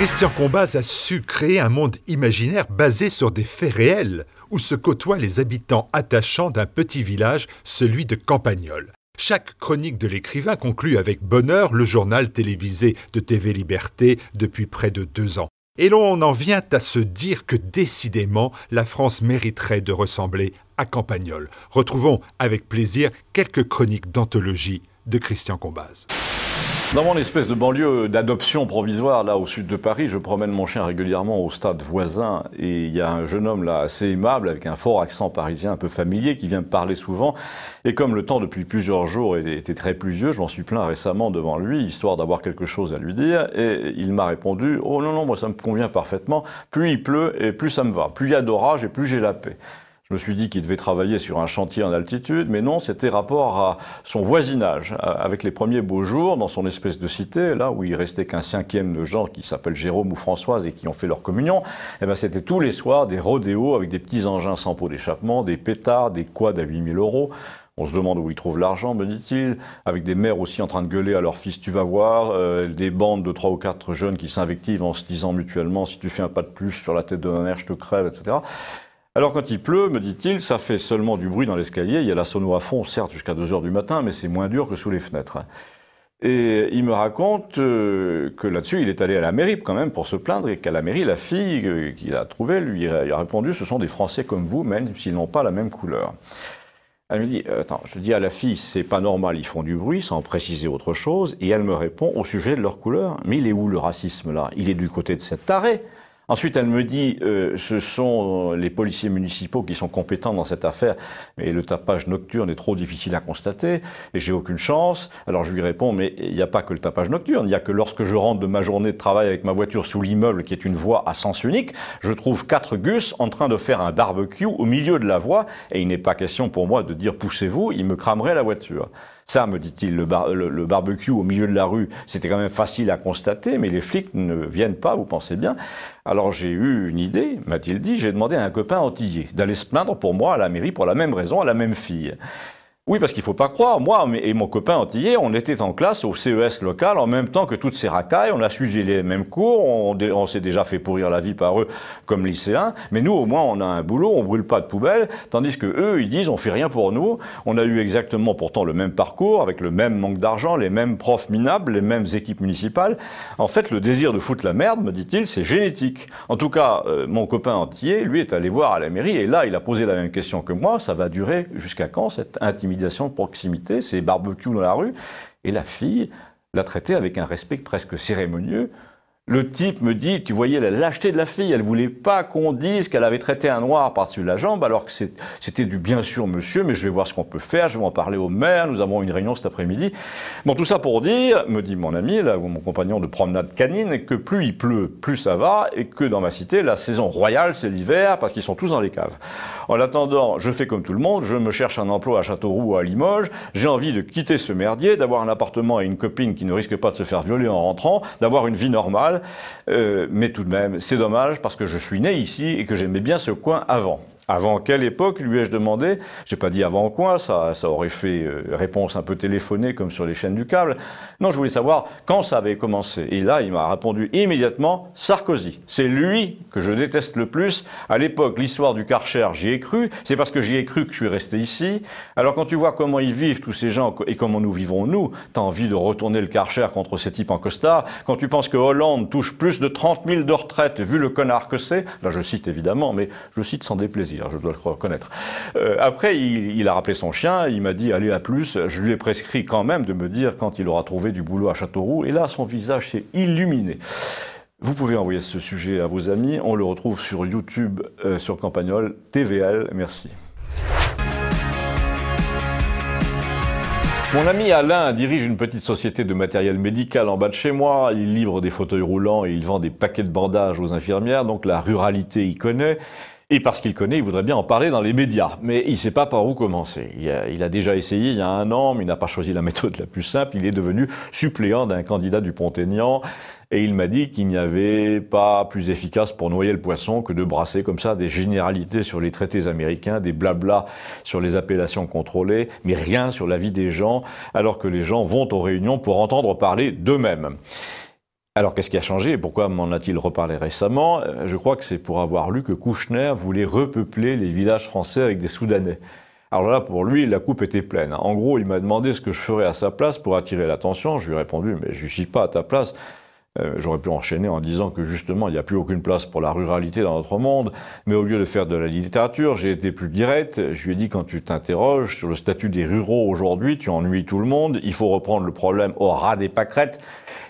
Christian Combaz a su créer un monde imaginaire basé sur des faits réels, où se côtoient les habitants attachants d'un petit village, celui de Campagnole. Chaque chronique de l'écrivain conclut avec bonheur le journal télévisé de TV Liberté depuis près de 2 ans. Et l'on en vient à se dire que décidément, la France mériterait de ressembler à Campagnole. Retrouvons avec plaisir quelques chroniques d'anthologie de Christian Combaz. Dans mon espèce de banlieue d'adoption provisoire, là au sud de Paris, je promène mon chien régulièrement au stade voisin et il y a un jeune homme là assez aimable avec un fort accent parisien un peu familier qui vient me parler souvent. Et comme le temps depuis plusieurs jours était très pluvieux, je m'en suis plaint récemment devant lui, histoire d'avoir quelque chose à lui dire. Et il m'a répondu « Oh non, non, moi ça me convient parfaitement. Plus il pleut et plus ça me va. Plus il y a d'orage et plus j'ai la paix. » Je me suis dit qu'il devait travailler sur un chantier en altitude, mais non, c'était rapport à son voisinage. Avec les premiers beaux jours, dans son espèce de cité, là où il restait qu'un 5e de gens qui s'appellent Jérôme ou Françoise et qui ont fait leur communion, eh ben c'était tous les soirs des rodéos avec des petits engins sans pot d'échappement, des pétards, des quads à 8 000 €. On se demande où ils trouvent l'argent, me dit-il, avec des mères aussi en train de gueuler à leur fils, tu vas voir, des bandes de 3 ou 4 jeunes qui s'invectivent en se disant mutuellement, si tu fais un pas de plus sur la tête de ma mère, je te crève, etc. Alors quand il pleut, me dit-il, ça fait seulement du bruit dans l'escalier, il y a la sono à fond, certes jusqu'à 2 h du matin, mais c'est moins dur que sous les fenêtres. Et il me raconte que là-dessus, il est allé à la mairie quand même pour se plaindre, et qu'à la mairie, la fille qu'il a trouvée, lui a répondu, ce sont des Français comme vous, même s'ils n'ont pas la même couleur. Elle me dit, attends, je dis à la fille, c'est pas normal, ils font du bruit, sans préciser autre chose, et elle me répond au sujet de leur couleur, mais il est où le racisme là? Il est du côté de cette tarée. Ensuite, elle me dit, ce sont les policiers municipaux qui sont compétents dans cette affaire, mais le tapage nocturne est trop difficile à constater, et j'ai aucune chance. Alors je lui réponds, mais il n'y a pas que le tapage nocturne, il n'y a que lorsque je rentre de ma journée de travail avec ma voiture sous l'immeuble, qui est une voie à sens unique, je trouve 4 gus en train de faire un barbecue au milieu de la voie, et il n'est pas question pour moi de dire poussez-vous, il me cramerait la voiture. Ça, me dit-il, le barbecue au milieu de la rue, c'était quand même facile à constater, mais les flics ne viennent pas, vous pensez bien. Alors j'ai eu une idée, m'a-t-il dit, j'ai demandé à un copain antillais d'aller se plaindre pour moi à la mairie pour la même raison, à la même fille. Oui, parce qu'il ne faut pas croire, moi et mon copain antillais, on était en classe au CES local en même temps que toutes ces racailles, on a suivi les mêmes cours, on s'est déjà fait pourrir la vie par eux comme lycéens, mais nous au moins on a un boulot, on brûle pas de poubelle, tandis que eux ils disent on fait rien pour nous, on a eu exactement pourtant le même parcours, avec le même manque d'argent, les mêmes profs minables, les mêmes équipes municipales. En fait le désir de foutre la merde, me dit-il, c'est génétique. En tout cas, mon copain antillais, lui est allé voir à la mairie et là il a posé la même question que moi, ça va durer jusqu'à quand cette intimidation de proximité, ces barbecues dans la rue, et la fille l'a traité avec un respect presque cérémonieux. Le type me dit, tu voyais la lâcheté de la fille, elle voulait pas qu'on dise qu'elle avait traité un noir par-dessus la jambe, alors que c'était du bien sûr monsieur, mais je vais voir ce qu'on peut faire, je vais en parler au maire, nous avons une réunion cet après-midi. Bon, tout ça pour dire, me dit mon ami, là, mon compagnon de promenade canine, que plus il pleut, plus ça va, et que dans ma cité, la saison royale, c'est l'hiver, parce qu'ils sont tous dans les caves. En attendant, je fais comme tout le monde, je me cherche un emploi à Châteauroux ou à Limoges, j'ai envie de quitter ce merdier, d'avoir un appartement et une copine qui ne risque pas de se faire violer en rentrant, d'avoir une vie normale. Mais tout de même, c'est dommage parce que je suis né ici et que j'aimais bien ce coin avant. Avant quelle époque, lui ai-je demandé? J'ai pas dit avant quoi, ça aurait fait réponse un peu téléphonée comme sur les chaînes du câble. Non, je voulais savoir quand ça avait commencé. Et là, il m'a répondu immédiatement, Sarkozy. C'est lui que je déteste le plus. À l'époque, l'histoire du Karcher, j'y ai cru. C'est parce que j'y ai cru que je suis resté ici. Alors quand tu vois comment ils vivent, tous ces gens, et comment nous vivons nous, t'as envie de retourner le Karcher contre ces types en costard. Quand tu penses que Hollande touche plus de 30 000 de retraite, vu le connard que c'est, là je cite évidemment, mais je cite sans déplaisir. Je dois le reconnaître. Après, il a rappelé son chien, il m'a dit, allez, à plus. Je lui ai prescrit quand même de me dire quand il aura trouvé du boulot à Châteauroux. Et là, son visage s'est illuminé. Vous pouvez envoyer ce sujet à vos amis. On le retrouve sur YouTube, sur Campagnole, TVL. Merci. Mon ami Alain dirige une petite société de matériel médical en bas de chez moi. Il livre des fauteuils roulants et il vend des paquets de bandages aux infirmières. Donc la ruralité, il connaît. Et parce qu'il connaît, il voudrait bien en parler dans les médias. Mais il ne sait pas par où commencer. Il a déjà essayé il y a 1 an, mais il n'a pas choisi la méthode la plus simple. Il est devenu suppléant d'un candidat du Pont-Aignan. Et il m'a dit qu'il n'y avait pas plus efficace pour noyer le poisson que de brasser comme ça des généralités sur les traités américains, des blablas sur les appellations contrôlées, mais rien sur la vie des gens, alors que les gens vont aux réunions pour entendre parler d'eux-mêmes. Alors qu'est-ce qui a changé et pourquoi m'en a-t-il reparlé récemment? Je crois que c'est pour avoir lu que Kouchner voulait repeupler les villages français avec des Soudanais. Alors là, pour lui, la coupe était pleine. En gros, il m'a demandé ce que je ferais à sa place pour attirer l'attention. Je lui ai répondu, mais je ne suis pas à ta place. J'aurais pu enchaîner en disant que justement, il n'y a plus aucune place pour la ruralité dans notre monde. Mais au lieu de faire de la littérature, j'ai été plus direct. Je lui ai dit, quand tu t'interroges sur le statut des ruraux aujourd'hui, tu ennuies tout le monde. Il faut reprendre le problème au ras des pâquerettes.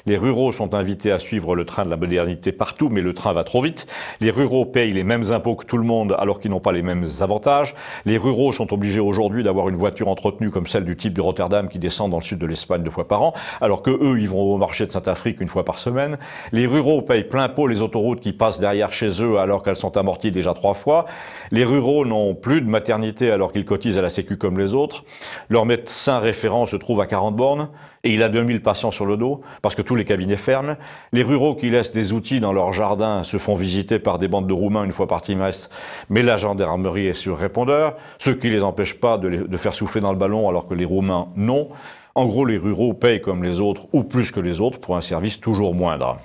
Les ruraux sont invités à suivre le train de la modernité partout, mais le train va trop vite. Les ruraux payent les mêmes impôts que tout le monde, alors qu'ils n'ont pas les mêmes avantages. Les ruraux sont obligés aujourd'hui d'avoir une voiture entretenue comme celle du type de Rotterdam qui descend dans le sud de l'Espagne 2 fois par an, alors que eux, ils vont au marché de Saint-Afrique 1 fois par semaine. Les ruraux payent plein pot les autoroutes qui passent derrière chez eux, alors qu'elles sont amorties déjà 3 fois. Les ruraux n'ont plus de maternité alors qu'ils cotisent à la Sécu comme les autres. Leur médecin référent se trouve à 40 bornes. Et il a 2000 patients sur le dos, parce que tous les cabinets ferment. Les ruraux qui laissent des outils dans leur jardin se font visiter par des bandes de Roumains 1 fois par trimestre, mais la gendarmerie est sur répondeur, ce qui les empêche pas de faire souffler dans le ballon alors que les Roumains non. En gros, les ruraux payent comme les autres, ou plus que les autres, pour un service toujours moindre.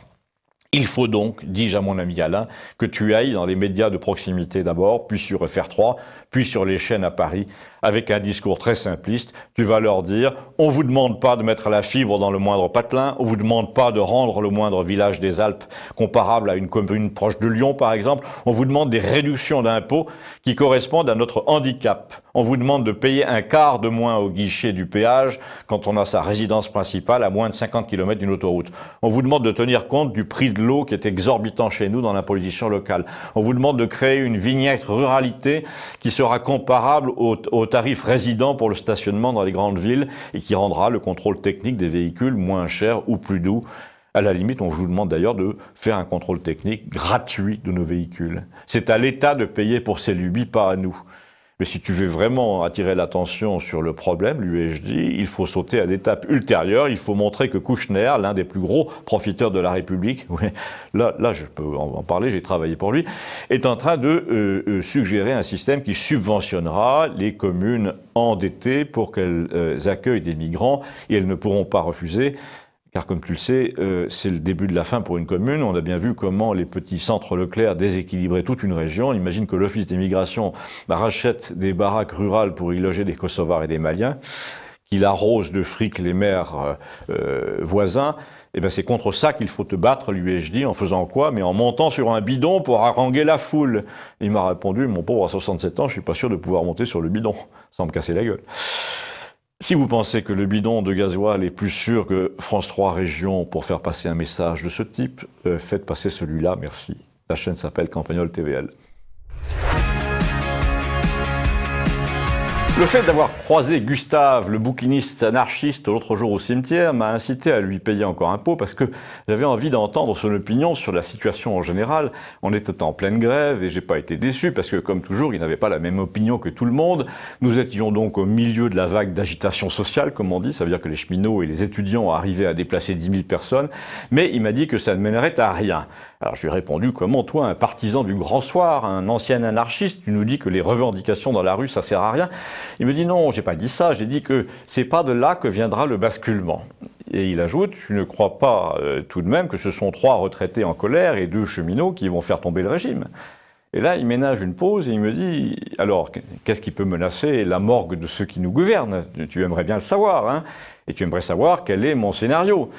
Il faut donc, dis-je à mon ami Alain, que tu ailles dans les médias de proximité d'abord, puis sur FR3, puis sur les chaînes à Paris, avec un discours très simpliste. Tu vas leur dire, on vous demande pas de mettre la fibre dans le moindre patelin, on vous demande pas de rendre le moindre village des Alpes comparable à une commune proche de Lyon, par exemple. On vous demande des réductions d'impôts qui correspondent à notre handicap. On vous demande de payer un quart de moins au guichet du péage quand on a sa résidence principale à moins de 50 km d'une autoroute. On vous demande de tenir compte du prix de l'eau qui est exorbitant chez nous dans l'imposition locale. On vous demande de créer une vignette ruralité qui sera comparable au tarif résident pour le stationnement dans les grandes villes et qui rendra le contrôle technique des véhicules moins cher ou plus doux. À la limite, on vous demande d'ailleurs de faire un contrôle technique gratuit de nos véhicules. C'est à l'État de payer pour ces lubies, pas à nous. Mais si tu veux vraiment attirer l'attention sur le problème, lui ai-je dit, il faut sauter à l'étape ultérieure. Il faut montrer que Kouchner, l'un des plus gros profiteurs de la République, oui, là je peux en parler, j'ai travaillé pour lui, est en train de suggérer un système qui subventionnera les communes endettées pour qu'elles accueillent des migrants et elles ne pourront pas refuser. Car comme tu le sais, c'est le début de la fin pour une commune. On a bien vu comment les petits centres Leclerc déséquilibraient toute une région. Imagine que l'Office des migrations rachète des baraques rurales pour y loger des Kosovars et des Maliens, qu'il arrose de fric les maires voisins. Eh bien, c'est contre ça qu'il faut te battre, lui ai-je dit, en faisant quoi? Mais en montant sur un bidon pour haranguer la foule. Il m'a répondu, mon pauvre, à 67 ans, je suis pas sûr de pouvoir monter sur le bidon, sans me casser la gueule. Si vous pensez que le bidon de gasoil est plus sûr que France 3 Régions pour faire passer un message de ce type, faites passer celui-là, merci. La chaîne s'appelle Campagnol TVL. Le fait d'avoir croisé Gustave, le bouquiniste anarchiste, l'autre jour au cimetière, m'a incité à lui payer encore un pot parce que j'avais envie d'entendre son opinion sur la situation en général. On était en pleine grève et j'ai pas été déçu parce que, comme toujours, il n'avait pas la même opinion que tout le monde. Nous étions donc au milieu de la vague d'agitation sociale, comme on dit. Ça veut dire que les cheminots et les étudiants arrivaient à déplacer 10 000 personnes. Mais il m'a dit que ça ne mènerait à rien. Alors je lui ai répondu, comment toi, un partisan du grand soir, un ancien anarchiste, tu nous dis que les revendications dans la rue, ça sert à rien? Il me dit non, j'ai pas dit ça, j'ai dit que c'est pas de là que viendra le basculement. Et il ajoute, tu ne crois pas tout de même que ce sont 3 retraités en colère et 2 cheminots qui vont faire tomber le régime? Et là, il ménage une pause et il me dit, alors, qu'est-ce qui peut menacer la morgue de ceux qui nous gouvernent? Tu aimerais bien le savoir, hein? Et tu aimerais savoir quel est mon scénario.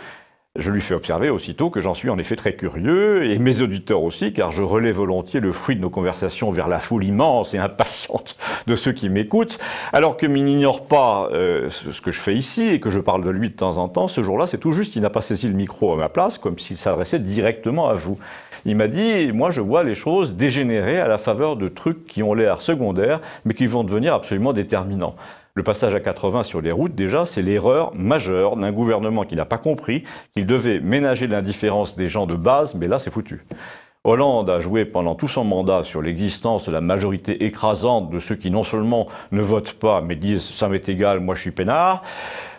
Je lui fais observer aussitôt que j'en suis en effet très curieux, et mes auditeurs aussi, car je relais volontiers le fruit de nos conversations vers la foule immense et impatiente de ceux qui m'écoutent, alors que n'ignore pas ce que je fais ici et que je parle de lui de temps en temps. Ce jour-là, c'est tout juste, il n'a pas saisi le micro à ma place, comme s'il s'adressait directement à vous. Il m'a dit, moi je vois les choses dégénérer à la faveur de trucs qui ont l'air secondaires, mais qui vont devenir absolument déterminants. Le passage à 80 sur les routes, déjà, c'est l'erreur majeure d'un gouvernement qui n'a pas compris qu'il devait ménager l'indifférence des gens de base, mais là, c'est foutu. Hollande a joué pendant tout son mandat sur l'existence de la majorité écrasante de ceux qui non seulement ne votent pas, mais disent « ça m'est égal, moi je suis peinard ».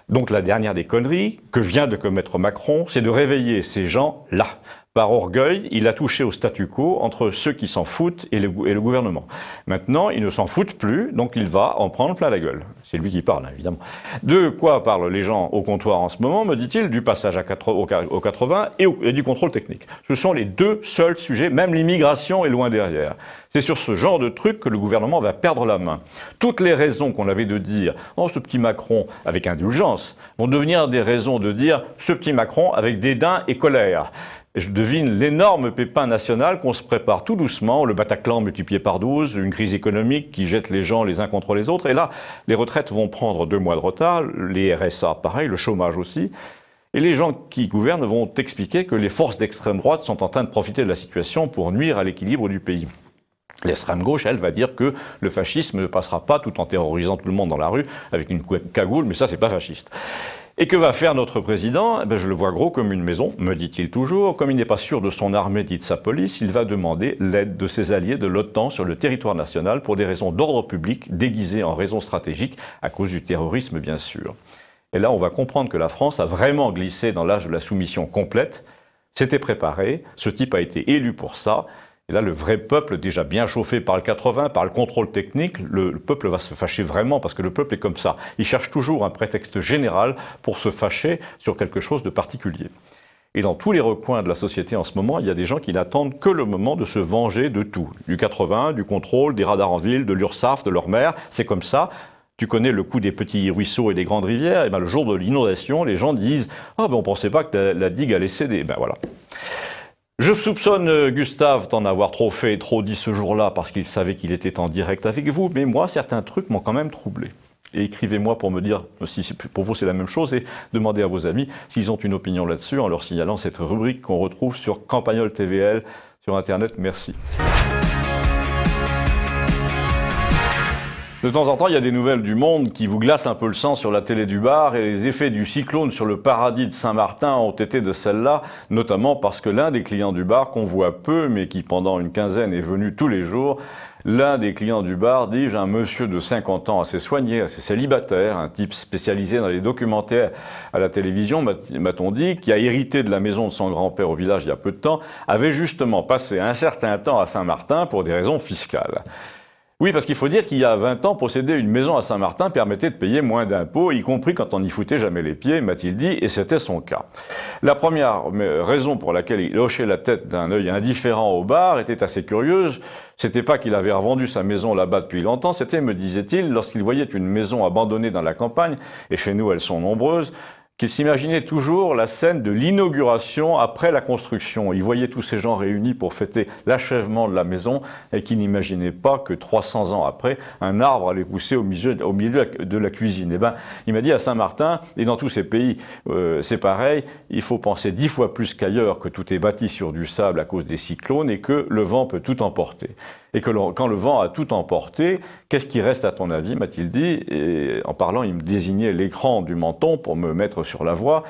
Donc la dernière des conneries que vient de commettre Macron, c'est de réveiller ces gens-là. Par orgueil, il a touché au statu quo entre ceux qui s'en foutent et le gouvernement. Maintenant, ils ne s'en foutent plus, donc il va en prendre plein la gueule. C'est lui qui parle, évidemment. De quoi parlent les gens au comptoir en ce moment, me dit-il? Du passage au 80 et du contrôle technique. Ce sont les deux seuls sujets, même l'immigration est loin derrière. C'est sur ce genre de truc que le gouvernement va perdre la main. Toutes les raisons qu'on avait de dire « Oh, ce petit Macron » avec indulgence vont devenir des raisons de dire « ce petit Macron » avec dédain et colère. Et je devine l'énorme pépin national qu'on se prépare tout doucement, le Bataclan multiplié par 12, une crise économique qui jette les gens les uns contre les autres. Et là, les retraites vont prendre 2 mois de retard, les RSA pareil, le chômage aussi. Et les gens qui gouvernent vont expliquer que les forces d'extrême droite sont en train de profiter de la situation pour nuire à l'équilibre du pays. L'extrême gauche, elle, va dire que le fascisme ne passera pas tout en terrorisant tout le monde dans la rue avec une cagoule, mais ça, c'est pas fasciste. Et que va faire notre président? Je le vois gros comme une maison, me dit-il toujours. Comme il n'est pas sûr de son armée ni de sa police, il va demander l'aide de ses alliés de l'OTAN sur le territoire national pour des raisons d'ordre public déguisées en raisons stratégiques à cause du terrorisme, bien sûr. Et là, on va comprendre que la France a vraiment glissé dans l'âge de la soumission complète. C'était préparé, ce type a été élu pour ça. Et là, le vrai peuple, déjà bien chauffé par le 80, par le contrôle technique, le peuple va se fâcher vraiment, parce que le peuple est comme ça. Il cherche toujours un prétexte général pour se fâcher sur quelque chose de particulier. Et dans tous les recoins de la société en ce moment, il y a des gens qui n'attendent que le moment de se venger de tout. Du 80, du contrôle, des radars en ville, de l'URSSAF, de leur mère, c'est comme ça. Tu connais le coup des petits ruisseaux et des grandes rivières, et le jour de l'inondation, les gens disent « Ah, on ne pensait pas que la digue allait céder. » Voilà. Je soupçonne Gustave d'en avoir trop fait et trop dit ce jour-là parce qu'il savait qu'il était en direct avec vous, mais moi, certains trucs m'ont quand même troublé. Et écrivez-moi pour me dire si pour vous c'est la même chose et demandez à vos amis s'ils ont une opinion là-dessus en leur signalant cette rubrique qu'on retrouve sur Campagnol TVL sur Internet. Merci. De temps en temps, il y a des nouvelles du monde qui vous glacent un peu le sang sur la télé du bar et les effets du cyclone sur le paradis de Saint-Martin ont été de celle-là, notamment parce que l'un des clients du bar, qu'on voit peu mais qui pendant une quinzaine est venu tous les jours, l'un des clients du bar dit « J'ai un monsieur de 50 ans assez soigné, assez célibataire, un type spécialisé dans les documentaires à la télévision, m'a-t-on dit, qui a hérité de la maison de son grand-père au village il y a peu de temps, avait justement passé un certain temps à Saint-Martin pour des raisons fiscales. » Oui, parce qu'il faut dire qu'il y a 20 ans, posséder une maison à Saint-Martin permettait de payer moins d'impôts, y compris quand on n'y foutait jamais les pieds, m'a-t-il dit, et c'était son cas. La première raison pour laquelle il hochait la tête d'un œil indifférent au bar était assez curieuse. C'était pas qu'il avait revendu sa maison là-bas depuis longtemps, c'était, me disait-il, lorsqu'il voyait une maison abandonnée dans la campagne, et chez nous elles sont nombreuses, qu'il s'imaginait toujours la scène de l'inauguration après la construction. Il voyait tous ces gens réunis pour fêter l'achèvement de la maison et qu'il n'imaginait pas que 300 ans après, un arbre allait pousser au milieu de la cuisine. Eh ben, il m'a dit à Saint-Martin, et dans tous ces pays, c'est pareil, il faut penser 10 fois plus qu'ailleurs que tout est bâti sur du sable à cause des cyclones et que le vent peut tout emporter. Et que quand le vent a tout emporté, qu'est-ce qui reste à ton avis, m'a-t-il dit? Et en parlant, il me désignait l'écran du menton pour me mettre sur la voie.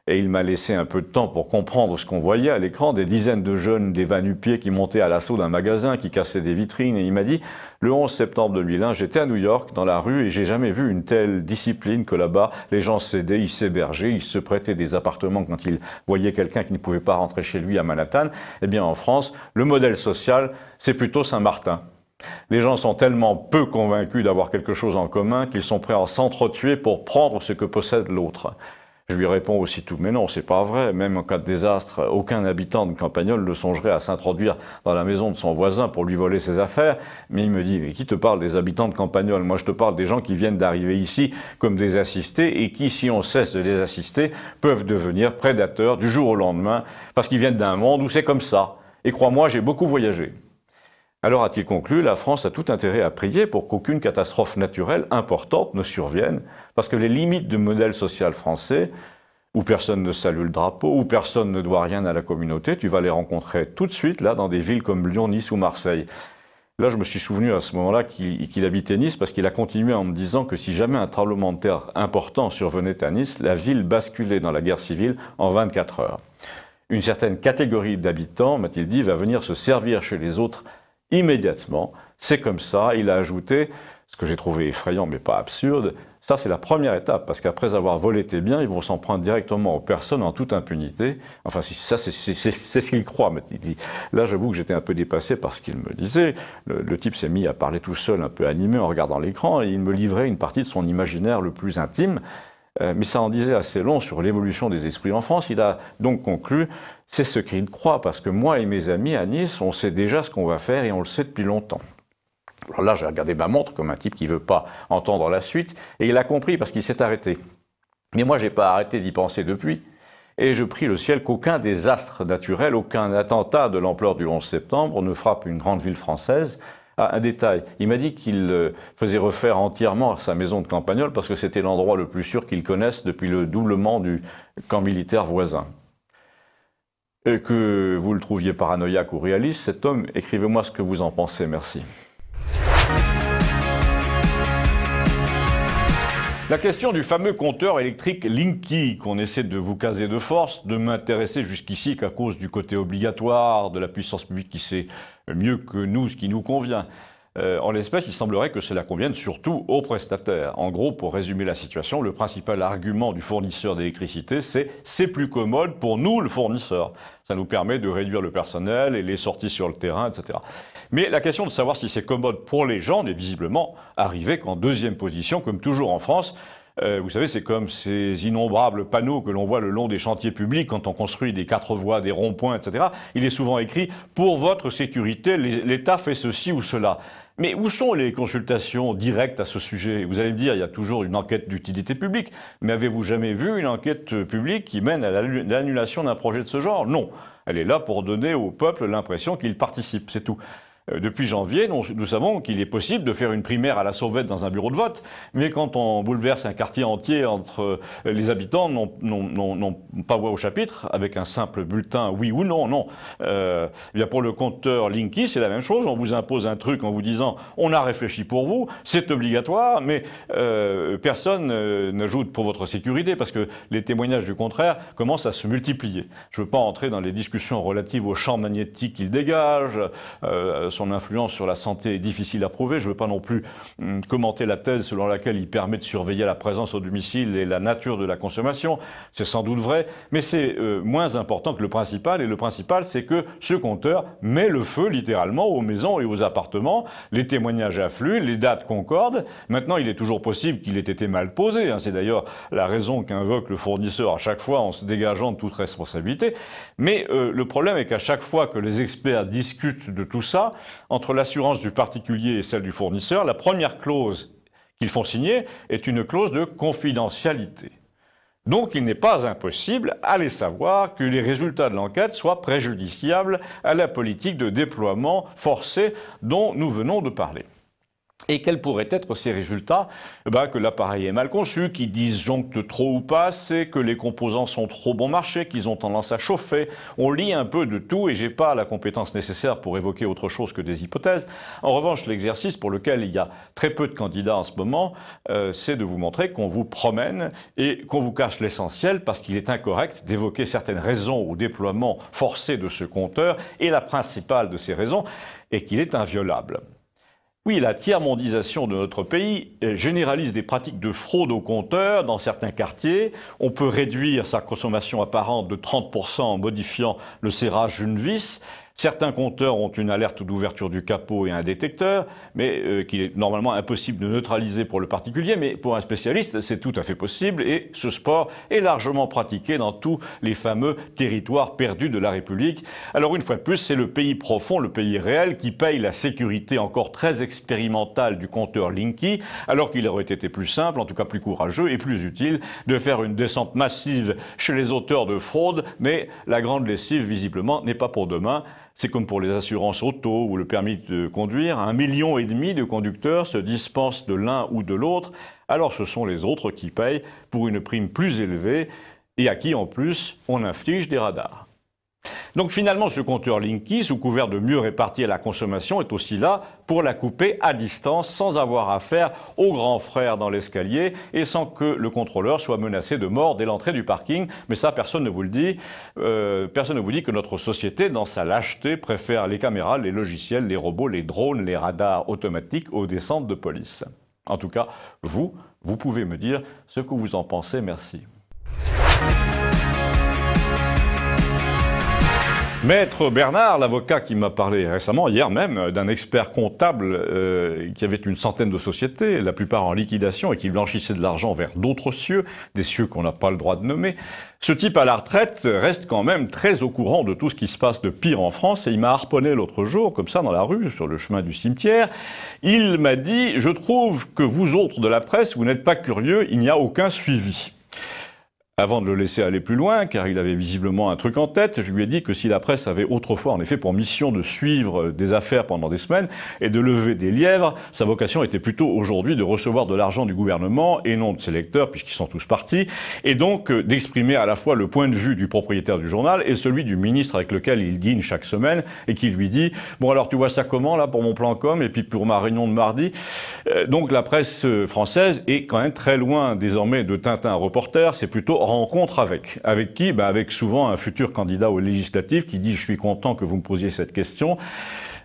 Et il m'a laissé un peu de temps pour comprendre ce qu'on voyait à l'écran, des dizaines de jeunes, des va-nu-pieds qui montaient à l'assaut d'un magasin, qui cassaient des vitrines. Et il m'a dit, le 11 septembre 2001, j'étais à New York, dans la rue, et j'ai jamais vu une telle discipline que là-bas. Les gens s'aidaient, ils s'hébergeaient, ils se prêtaient des appartements quand ils voyaient quelqu'un qui ne pouvait pas rentrer chez lui à Manhattan. Eh bien, en France, le modèle social, c'est plutôt Saint-Martin. Les gens sont tellement peu convaincus d'avoir quelque chose en commun qu'ils sont prêts à s'entretuer pour prendre ce que possède l'autre. Je lui réponds aussitôt, mais non, c'est pas vrai. Même en cas de désastre, aucun habitant de Campagnol ne songerait à s'introduire dans la maison de son voisin pour lui voler ses affaires. Mais il me dit, mais qui te parle des habitants de Campagnol? Moi, je te parle des gens qui viennent d'arriver ici comme des assistés et qui, si on cesse de les assister, peuvent devenir prédateurs du jour au lendemain parce qu'ils viennent d'un monde où c'est comme ça. Et crois-moi, j'ai beaucoup voyagé. Alors, a-t-il conclu, la France a tout intérêt à prier pour qu'aucune catastrophe naturelle importante ne survienne, parce que les limites du modèle social français, où personne ne salue le drapeau, où personne ne doit rien à la communauté, tu vas les rencontrer tout de suite, là, dans des villes comme Lyon, Nice ou Marseille. Là, je me suis souvenu à ce moment-là qu'il habitait Nice, parce qu'il a continué en me disant que si jamais un tremblement de terre important survenait à Nice, la ville basculait dans la guerre civile en 24 heures. Une certaine catégorie d'habitants, m'a-t-il dit, va venir se servir chez les autres immédiatement, c'est comme ça. Il a ajouté, ce que j'ai trouvé effrayant mais pas absurde, ça c'est la première étape, parce qu'après avoir volé tes biens, ils vont s'en prendre directement aux personnes en toute impunité. Enfin, ça c'est ce qu'il croit. Mais il dit, là j'avoue que j'étais un peu dépassé par ce qu'il me disait. Le type s'est mis à parler tout seul, un peu animé en regardant l'écran, et il me livrait une partie de son imaginaire le plus intime. Mais ça en disait assez long sur l'évolution des esprits en France. Il a donc conclu, c'est ce qu'il croit, parce que moi et mes amis à Nice, on sait déjà ce qu'on va faire et on le sait depuis longtemps. Alors là, j'ai regardé ma montre comme un type qui ne veut pas entendre la suite, et il a compris parce qu'il s'est arrêté. Mais moi, je n'ai pas arrêté d'y penser depuis, et je prie le ciel qu'aucun désastre naturel, aucun attentat de l'ampleur du 11 septembre ne frappe une grande ville française. Ah, un détail, il m'a dit qu'il faisait refaire entièrement sa maison de Campagnole parce que c'était l'endroit le plus sûr qu'il connaisse depuis le doublement du camp militaire voisin. Et que vous le trouviez paranoïaque ou réaliste, cet homme, écrivez-moi ce que vous en pensez, merci. La question du fameux compteur électrique Linky, qu'on essaie de vous caser de force, de m'intéresser jusqu'ici qu'à cause du côté obligatoire de la puissance publique qui sait mieux que nous ce qui nous convient. En l'espèce, il semblerait que cela convienne surtout aux prestataires. En gros, pour résumer la situation, le principal argument du fournisseur d'électricité, c'est plus commode pour nous, le fournisseur. Ça nous permet de réduire le personnel et les sorties sur le terrain, etc. Mais la question de savoir si c'est commode pour les gens n'est visiblement arrivée qu'en deuxième position, comme toujours en France. Vous savez, c'est comme ces innombrables panneaux que l'on voit le long des chantiers publics quand on construit des 4 voies, des ronds-points, etc. Il est souvent écrit « Pour votre sécurité, l'État fait ceci ou cela ». Mais où sont les consultations directes à ce sujet? Vous allez me dire, il y a toujours une enquête d'utilité publique. Mais avez-vous jamais vu une enquête publique qui mène à l'annulation d'un projet de ce genre? Non. Elle est là pour donner au peuple l'impression qu'il participe, c'est tout. Depuis janvier, nous savons qu'il est possible de faire une primaire à la sauvette dans un bureau de vote, mais quand on bouleverse un quartier entier entre les habitants n'ont pas voix au chapitre, avec un simple bulletin oui ou non, non. Bien pour le compteur Linky, c'est la même chose, on vous impose un truc en vous disant on a réfléchi pour vous, c'est obligatoire, mais personne n'ajoute pour votre sécurité, parce que les témoignages du contraire commencent à se multiplier. Je ne veux pas entrer dans les discussions relatives au champ magnétique qu'il dégage, son influence sur la santé est difficile à prouver. Je ne veux pas non plus commenter la thèse selon laquelle il permet de surveiller la présence au domicile et la nature de la consommation. C'est sans doute vrai, mais c'est moins important que le principal. Et le principal, c'est que ce compteur met le feu littéralement aux maisons et aux appartements. Les témoignages affluent, les dates concordent. Maintenant, il est toujours possible qu'il ait été mal posé. C'est d'ailleurs la raison qu'invoque le fournisseur à chaque fois en se dégageant de toute responsabilité. Mais le problème est qu'à chaque fois que les experts discutent de tout ça, entre l'assurance du particulier et celle du fournisseur, la première clause qu'ils font signer est une clause de confidentialité. Donc il n'est pas impossible, allez savoir, que les résultats de l'enquête soient préjudiciables à la politique de déploiement forcé dont nous venons de parler. Et quels pourraient être ces résultats? Que l'appareil est mal conçu, qu'ils disjonctent trop ou pas assez, que les composants sont trop bon marché, qu'ils ont tendance à chauffer. On lit un peu de tout et j'ai pas la compétence nécessaire pour évoquer autre chose que des hypothèses. En revanche, l'exercice pour lequel il y a très peu de candidats en ce moment, c'est de vous montrer qu'on vous promène et qu'on vous cache l'essentiel parce qu'il est incorrect d'évoquer certaines raisons au déploiement forcé de ce compteur et la principale de ces raisons est qu'il est inviolable. Oui, la tiers-mondisation de notre pays généralise des pratiques de fraude au compteur dans certains quartiers. On peut réduire sa consommation apparente de 30% en modifiant le serrage d'une vis. Certains compteurs ont une alerte d'ouverture du capot et un détecteur, mais qu'il est normalement impossible de neutraliser pour le particulier, mais pour un spécialiste, c'est tout à fait possible, et ce sport est largement pratiqué dans tous les fameux territoires perdus de la République. Alors une fois de plus, c'est le pays profond, le pays réel, qui paye la sécurité encore très expérimentale du compteur Linky, alors qu'il aurait été plus simple, en tout cas plus courageux et plus utile, de faire une descente massive chez les auteurs de fraude, mais la grande lessive, visiblement, n'est pas pour demain. C'est comme pour les assurances auto ou le permis de conduire, 1,5 million de conducteurs se dispensent de l'un ou de l'autre, alors ce sont les autres qui payent pour une prime plus élevée et à qui en plus on inflige des radars. Donc finalement, ce compteur Linky, sous couvert de mieux répartir la consommation, est aussi là pour la couper à distance, sans avoir affaire au grand frère dans l'escalier et sans que le contrôleur soit menacé de mort dès l'entrée du parking. Mais ça, personne ne vous le dit. Personne ne vous dit que notre société, dans sa lâcheté, préfère les caméras, les logiciels, les robots, les drones, les radars automatiques aux descentes de police. En tout cas, vous pouvez me dire ce que vous en pensez. Merci. Maître Bernard, l'avocat qui m'a parlé récemment, hier même, d'un expert comptable qui avait une centaine de sociétés, la plupart en liquidation et qui blanchissait de l'argent vers d'autres cieux, des cieux qu'on n'a pas le droit de nommer. Ce type à la retraite reste quand même très au courant de tout ce qui se passe de pire en France et il m'a harponné l'autre jour, comme ça, dans la rue, sur le chemin du cimetière. Il m'a dit « Je trouve que vous autres de la presse, vous n'êtes pas curieux, il n'y a aucun suivi ». Avant de le laisser aller plus loin, car il avait visiblement un truc en tête, je lui ai dit que si la presse avait autrefois en effet pour mission de suivre des affaires pendant des semaines et de lever des lièvres, sa vocation était plutôt aujourd'hui de recevoir de l'argent du gouvernement et non de ses lecteurs, puisqu'ils sont tous partis, et donc d'exprimer à la fois le point de vue du propriétaire du journal et celui du ministre avec lequel il dîne chaque semaine et qui lui dit « Bon alors tu vois ça comment là pour mon plan com et puis pour ma réunion de mardi ?» Donc la presse française est quand même très loin désormais de Tintin reporter, c'est plutôt rencontre avec. Avec qui? Avec souvent un futur candidat aux législatives qui dit « Je suis content que vous me posiez cette question ».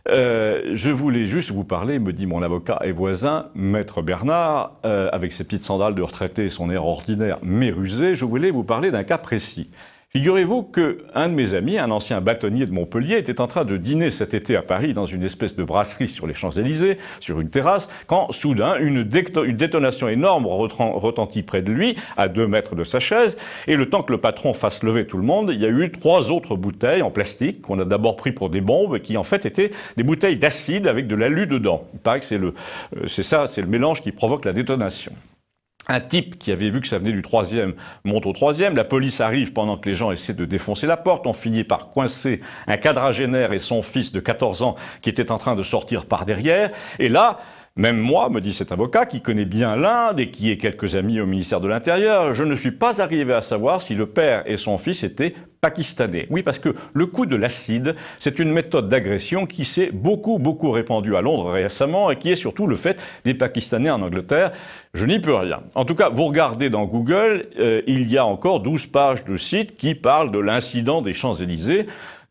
Je voulais juste vous parler, me dit mon avocat et voisin, Maître Bernard, avec ses petites sandales de retraité et son air ordinaire mais rusé, je voulais vous parler d'un cas précis. Figurez-vous qu'un de mes amis, un ancien bâtonnier de Montpellier, était en train de dîner cet été à Paris dans une espèce de brasserie sur les Champs-Élysées, sur une terrasse, quand soudain une détonation énorme retentit près de lui, à 2 mètres de sa chaise, et le temps que le patron fasse lever tout le monde, il y a eu 3 autres bouteilles en plastique qu'on a d'abord pris pour des bombes, qui en fait étaient des bouteilles d'acide avec de l'alu dedans. Il paraît que c'est le mélange qui provoque la détonation. Un type qui avait vu que ça venait du 3e monte au 3e, la police arrive pendant que les gens essaient de défoncer la porte, on finit par coincer un quadragénaire et son fils de 14 ans qui était en train de sortir par derrière, et là, même moi, me dit cet avocat, qui connaît bien l'Inde et qui est quelques amis au ministère de l'Intérieur, je ne suis pas arrivé à savoir si le père et son fils étaient pakistanais. Oui, parce que le coup de l'acide, c'est une méthode d'agression qui s'est beaucoup répandue à Londres récemment et qui est surtout le fait des Pakistanais en Angleterre. Je n'y peux rien. En tout cas, vous regardez dans Google, il y a encore 12 pages de sites qui parlent de l'incident des Champs-Élysées.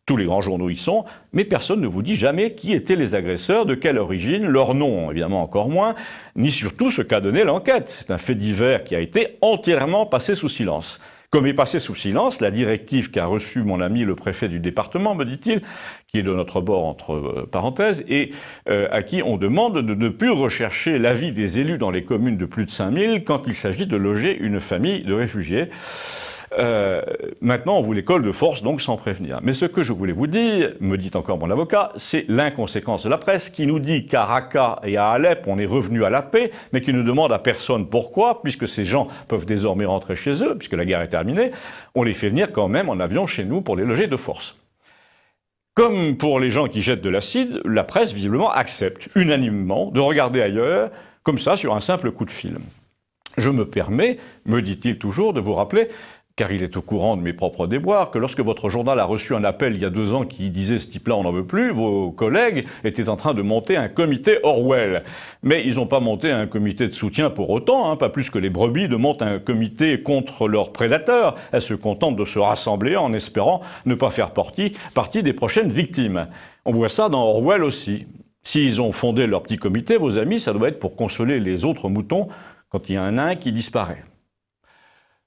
Tous les grands journaux y sont, mais personne ne vous dit jamais qui étaient les agresseurs, de quelle origine, leur nom, évidemment encore moins, ni surtout ce qu'a donné l'enquête. C'est un fait divers qui a été entièrement passé sous silence. Comme est passé sous silence la directive qu'a reçue mon ami le préfet du département, me dit-il, qui est de notre bord entre parenthèses, et à qui on demande de ne plus rechercher l'avis des élus dans les communes de plus de 5000 quand il s'agit de loger une famille de réfugiés. Maintenant, on vous les colle de force, donc sans prévenir. Mais ce que je voulais vous dire, me dit encore mon avocat, c'est l'inconséquence de la presse qui nous dit qu'à Raqqa et à Alep, on est revenu à la paix, mais qui ne demande à personne pourquoi, puisque ces gens peuvent désormais rentrer chez eux, puisque la guerre est terminée, on les fait venir quand même en avion chez nous pour les loger de force. Comme pour les gens qui jettent de l'acide, la presse visiblement accepte unanimement de regarder ailleurs, comme ça, sur un simple coup de fil. Je me permets, me dit-il toujours, de vous rappeler, car il est au courant de mes propres déboires, que lorsque votre journal a reçu un appel il y a 2 ans qui disait « ce type-là, on n'en veut plus », vos collègues étaient en train de monter un comité Orwell. Mais ils n'ont pas monté un comité de soutien pour autant, pas plus que les brebis ne montent un comité contre leurs prédateurs. Elles se contentent de se rassembler en espérant ne pas faire partie des prochaines victimes. On voit ça dans Orwell aussi. S'ils ont fondé leur petit comité, vos amis, ça doit être pour consoler les autres moutons quand il y a un nain qui disparaît.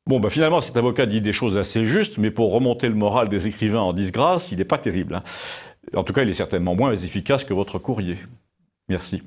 Bon, finalement, cet avocat dit des choses assez justes, mais pour remonter le moral des écrivains en disgrâce, il n'est pas terrible. En tout cas, il est certainement moins efficace que votre courrier. Merci.